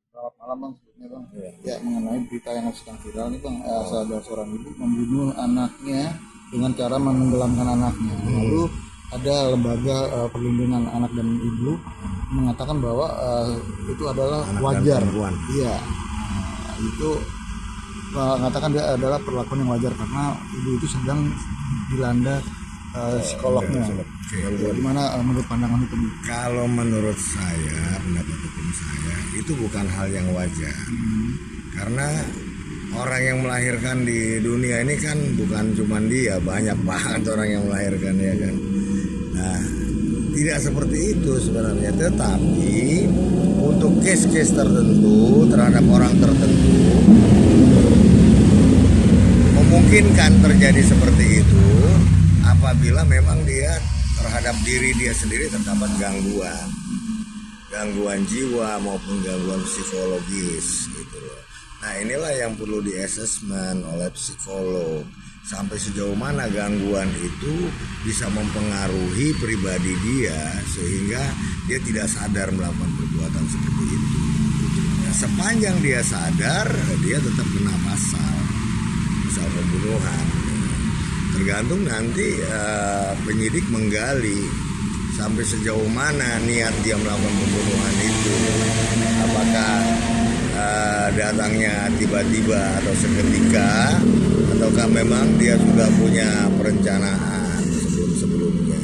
Selamat malam bang, sebelumnya bang. Ya mengenai berita yang sedang viral nih bang, ada seorang ibu membunuh anaknya dengan cara menenggelamkan anaknya. Lalu ada lembaga perlindungan anak dan ibu mengatakan bahwa itu adalah Anak dan wajar. perempuan. Iya, itu mengatakan dia adalah perlakuan yang wajar karena ibu itu sedang dilanda psikolognya. Gimana menurut pandangan hukum? Kalau menurut saya, pendapat hukum saya, itu bukan hal yang wajar. Karena orang yang melahirkan di dunia ini kan bukan cuma dia, banyak banget orang yang melahirkan, ya kan. Nah, tidak seperti itu sebenarnya. Tetapi untuk case-case tertentu terhadap orang tertentu memungkinkan terjadi seperti itu apabila memang dia terhadap diri dia sendiri terdapat gangguan jiwa maupun gangguan psikologis gitu loh. Nah, inilah yang perlu di-assessment oleh psikolog, sampai sejauh mana gangguan itu bisa mempengaruhi pribadi dia sehingga dia tidak sadar melakukan perbuatan seperti itu. Nah, sepanjang dia sadar, dia tetap kena pasal pembunuhan. Tergantung nanti penyidik menggali sampai sejauh mana niat dia melakukan pembunuhan itu. Apakah datangnya tiba-tiba atau seketika, ataukah memang dia sudah punya perencanaan sebelum-sebelumnya.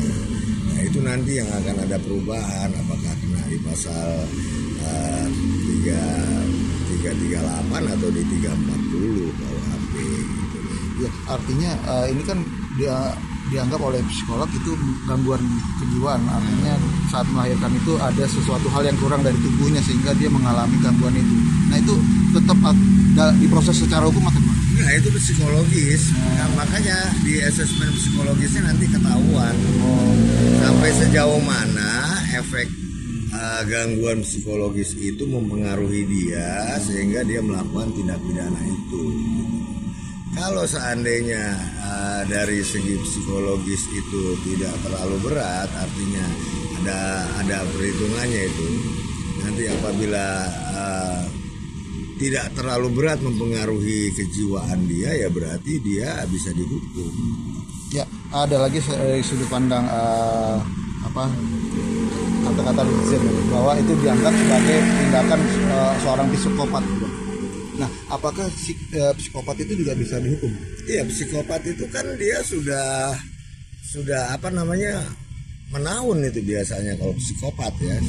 Nah, itu nanti yang akan ada perubahan, apakah kena di pasal 338 atau di 340 KUHP gitu. Ya, artinya ini kan dia dianggap oleh psikolog itu gangguan kejiwaan. Artinya saat melahirkan itu ada sesuatu hal yang kurang dari tubuhnya sehingga dia mengalami gangguan itu. Nah, itu tetap diproses secara hukum atau gimana? Nah, itu psikologis. Nah, makanya di asesmen psikologisnya nanti ketahuan sampai sejauh mana efek gangguan psikologis itu mempengaruhi dia sehingga dia melakukan tindak pidana itu. Kalau seandainya dari segi psikologis itu tidak terlalu berat, artinya ada perhitungannya itu. Nanti apabila tidak terlalu berat mempengaruhi kejiwaan dia, ya berarti dia bisa dihukum. Ya, ada lagi dari sudut pandang kata-kata netizen bahwa itu dianggap sebagai tindakan seorang psikopat. Nah, apakah psikopat itu juga bisa dihukum? Iya, psikopat itu kan dia sudah menaun itu biasanya kalau psikopat ya.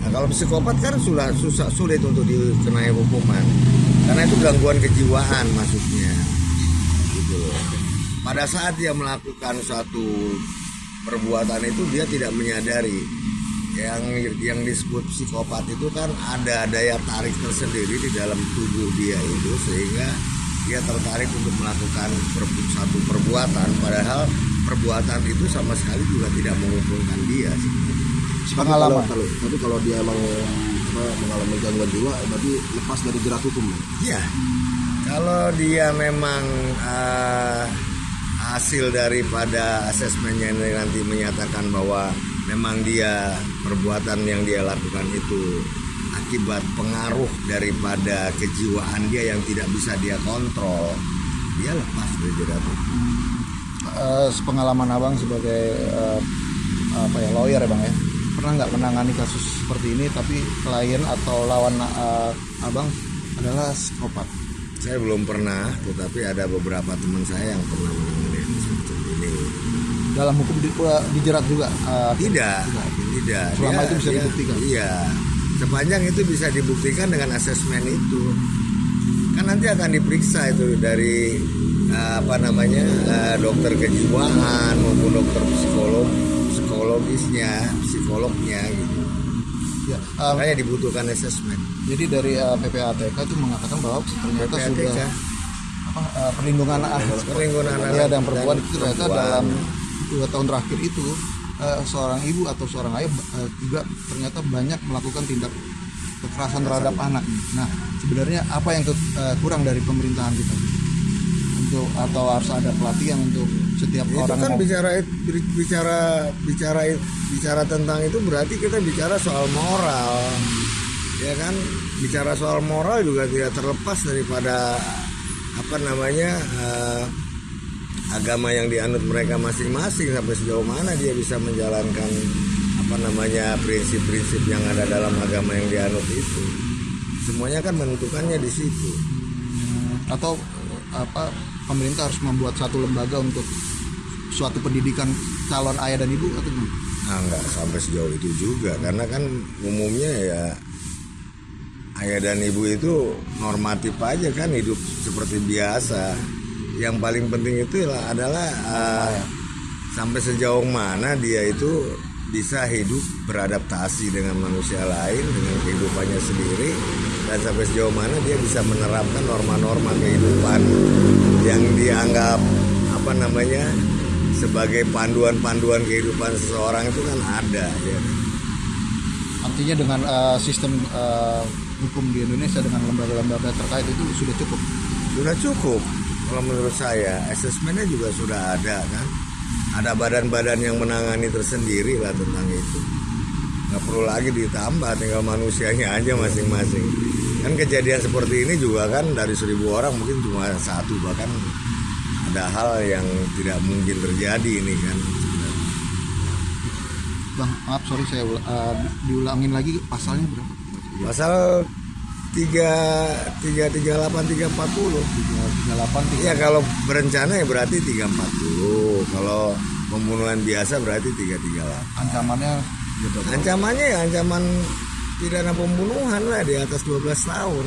Nah, kalau psikopat kan sulit untuk dikenai hukuman karena itu gangguan kejiwaan maksudnya. Gitu. Pada saat dia melakukan suatu perbuatan itu dia tidak menyadari. Yang disebut psikopat itu kan ada daya tarik tersendiri di dalam tubuh dia itu sehingga dia tertarik untuk melakukan satu perbuatan padahal perbuatan itu sama sekali juga tidak menguntungkan dia. Pengalaman. Tapi kalau dia emang mengalami gangguan jiwa, berarti lepas dari jerat hukum. Ya, kalau dia memang hasil daripada asesmennya nanti menyatakan bahwa memang dia perbuatan yang dia lakukan itu akibat pengaruh daripada kejiwaan dia yang tidak bisa dia kontrol, dia lepas dari jerat hukum. Sepengalaman abang sebagai lawyer ya bang ya, pernah nggak menangani kasus seperti ini tapi klien atau lawan abang adalah psikopat? Saya belum pernah, tetapi ada beberapa teman saya yang pernah menangani seperti ini. Dalam hukum dijerat juga? Tidak. Selama itu bisa dibuktikan? Iya, sepanjang itu bisa dibuktikan dengan asesmen itu. Kan nanti akan diperiksa itu dari dokter kejiwaan maupun dokter psikolognya gitu. Ya, makanya dibutuhkan asesmen. Jadi dari PPATK itu mengatakan bahwa ternyata PPATK. sudah perlindungan anak ya, dan perempuan itu ternyata dalam 2 tahun terakhir itu seorang ibu atau seorang ayah juga ternyata banyak melakukan tindak kekerasan terhadap anak. Nah, sebenarnya apa yang kurang dari pemerintahan kita atau harus ada pelatihan untuk setiap itu orang? Kan bicara tentang itu berarti kita bicara soal moral, ya kan, bicara soal moral juga tidak terlepas daripada agama yang dianut mereka masing-masing, sampai sejauh mana dia bisa menjalankan prinsip-prinsip yang ada dalam agama yang dianut itu. Semuanya kan menentukannya di situ. Atau pemerintah harus membuat satu lembaga untuk suatu pendidikan calon ayah dan ibu atau gimana? Nah, nggak sampai sejauh itu juga, karena kan umumnya ya ayah dan ibu itu normatif aja kan, hidup seperti biasa. Yang paling penting itu adalah sampai sejauh mana dia itu bisa hidup beradaptasi dengan manusia lain, dengan kehidupannya sendiri, dan sampai sejauh mana dia bisa menerapkan norma-norma kehidupan yang dianggap sebagai panduan-panduan kehidupan seseorang itu kan ada ya. Artinya dengan sistem hukum di Indonesia dengan lembaga-lembaga terkait itu sudah cukup. Sudah cukup kalau menurut saya. Asesmennya juga sudah ada kan, ada badan-badan yang menangani tersendiri lah tentang itu. Nggak perlu lagi ditambah, tinggal manusianya aja masing-masing. Kan kejadian seperti ini juga kan dari 1.000 orang mungkin cuma 1, bahkan ada hal yang tidak mungkin terjadi ini kan. Bang, maaf sorry saya diulangin lagi pasalnya berapa? Pasal 338 340. 38 Ya kalau berencana ya berarti 340. Kalau pembunuhan biasa berarti 338. Ancamannya ya ancaman pidana pembunuhan lah di atas 12 tahun.